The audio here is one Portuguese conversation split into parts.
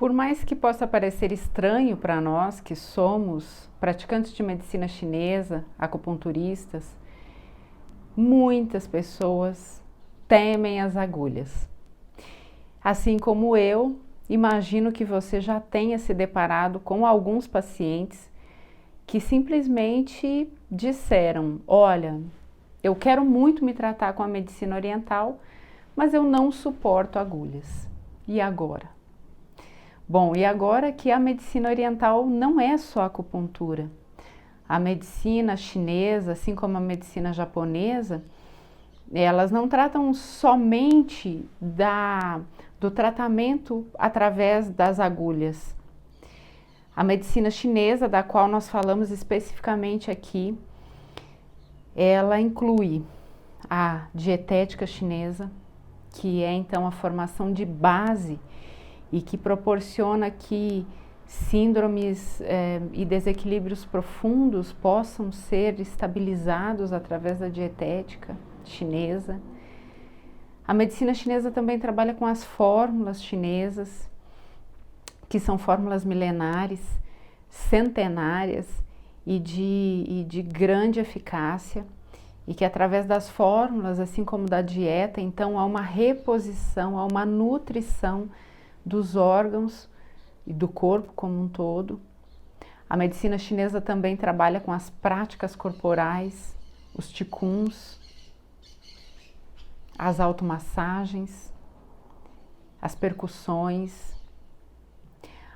Por mais que possa parecer estranho para nós que somos praticantes de medicina chinesa, acupunturistas, muitas pessoas temem as agulhas. Assim como eu, imagino que você já tenha se deparado com alguns pacientes que simplesmente disseram: olha, eu quero muito me tratar com a medicina oriental, mas eu não suporto agulhas. E agora? Bom, e agora que a medicina oriental não é só acupuntura. A medicina chinesa, assim como a medicina japonesa, elas não tratam somente do tratamento através das agulhas. A medicina chinesa, da qual nós falamos especificamente aqui, ela inclui a dietética chinesa, que é então a formação de base e que proporciona que síndromes e desequilíbrios profundos possam ser estabilizados através da dietética chinesa. A medicina chinesa também trabalha com as fórmulas chinesas, que são fórmulas milenares, centenárias e de grande eficácia, e que através das fórmulas, assim como da dieta, então há uma reposição, há uma nutrição dos órgãos e do corpo como um todo. A medicina chinesa também trabalha com as práticas corporais, os qigong's, as automassagens, as percussões.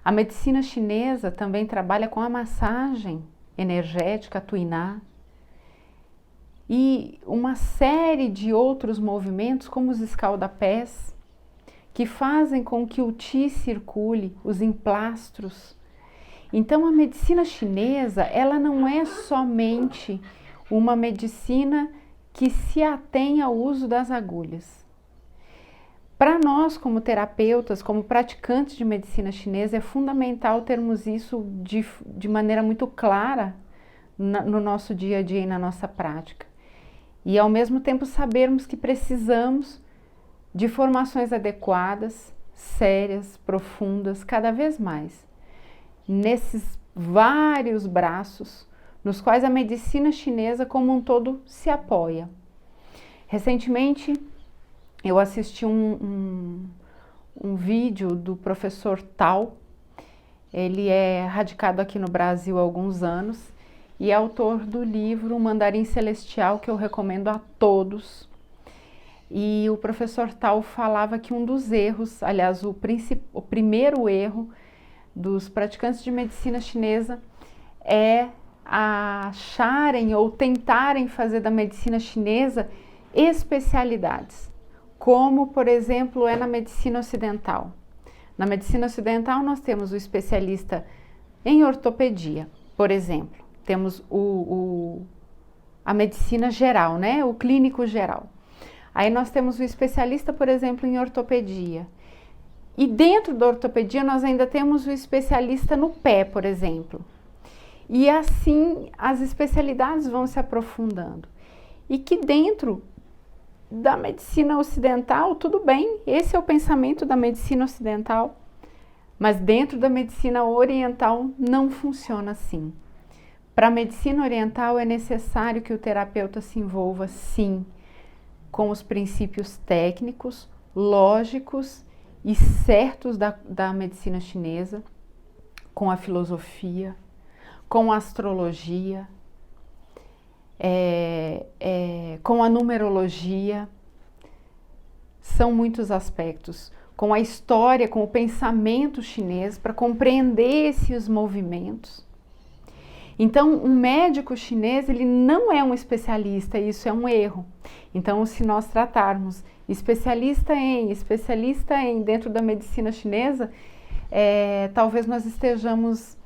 A medicina chinesa também trabalha com a massagem energética, a tuiná, e uma série de outros movimentos, como os escaldapés, que fazem com que o qi circule, os emplastros. Então a medicina chinesa, ela não é somente uma medicina que se atém ao uso das agulhas. Para nós, como terapeutas, como praticantes de medicina chinesa, é fundamental termos isso de maneira muito clara no nosso dia a dia e na nossa prática. E ao mesmo tempo sabermos que precisamos de formações adequadas, sérias, profundas, cada vez mais, nesses vários braços nos quais a medicina chinesa como um todo se apoia. Recentemente eu assisti um vídeo do professor Tao. Ele é radicado aqui no Brasil há alguns anos e é autor do livro O Mandarim Celestial, que eu recomendo a todos. E o professor Tao falava que um dos erros, aliás, o primeiro erro dos praticantes de medicina chinesa é acharem ou tentarem fazer da medicina chinesa especialidades, como, por exemplo, é na medicina ocidental. Na medicina ocidental nós temos o especialista em ortopedia, por exemplo. Temos a medicina geral, né? O clínico geral. Aí nós temos o especialista, por exemplo, em ortopedia. E dentro da ortopedia nós ainda temos o especialista no pé, por exemplo. E assim as especialidades vão se aprofundando. E que dentro da medicina ocidental, tudo bem, esse é o pensamento da medicina ocidental, mas dentro da medicina oriental não funciona assim. Para a medicina oriental é necessário que o terapeuta se envolva, sim, com os princípios técnicos, lógicos e certos da medicina chinesa, com a filosofia, com a astrologia, com a numerologia. São muitos aspectos, com a história, com o pensamento chinês, para compreender esses movimentos. Então, um médico chinês, ele não é um especialista, isso é um erro. Então, se nós tratarmos especialista em dentro da medicina chinesa, talvez nós estejamos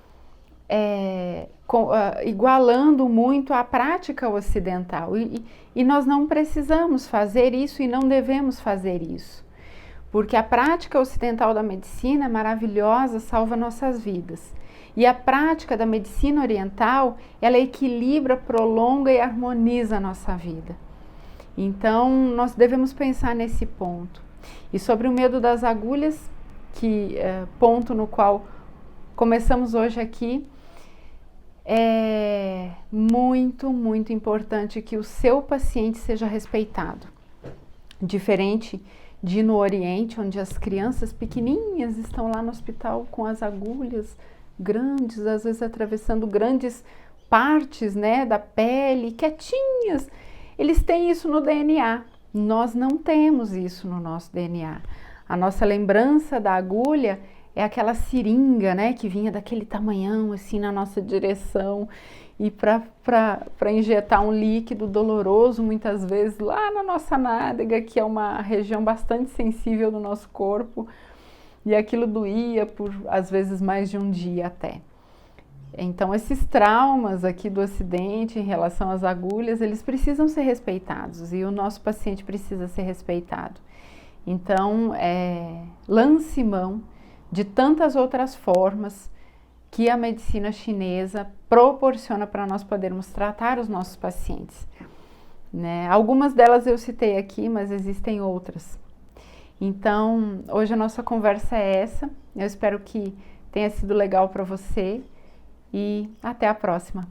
igualando muito a prática ocidental. E nós não precisamos fazer isso e não devemos fazer isso. Porque a prática ocidental da medicina é maravilhosa, salva nossas vidas. E a prática da medicina oriental, ela equilibra, prolonga e harmoniza a nossa vida. Então, nós devemos pensar nesse ponto. E sobre o medo das agulhas, ponto no qual começamos hoje aqui. É muito, muito importante que o seu paciente seja respeitado. Diferente de no Oriente, onde as crianças pequenininhas estão lá no hospital com as agulhas grandes, às vezes atravessando grandes partes, né, da pele, quietinhas. Eles têm isso no DNA. Nós não temos isso no nosso DNA. A nossa lembrança da agulha é aquela seringa, né, que vinha daquele tamanhão assim na nossa direção e para injetar um líquido doloroso muitas vezes lá na nossa nádega, que é uma região bastante sensível do nosso corpo, e aquilo doía por às vezes mais de um dia até. Então esses traumas aqui do acidente em relação às agulhas, eles precisam ser respeitados e o nosso paciente precisa ser respeitado. Então lance mão de tantas outras formas que a medicina chinesa proporciona para nós podermos tratar os nossos pacientes, né? Algumas delas eu citei aqui, mas existem outras. Então, hoje a nossa conversa é essa. Eu espero que tenha sido legal para você e até a próxima.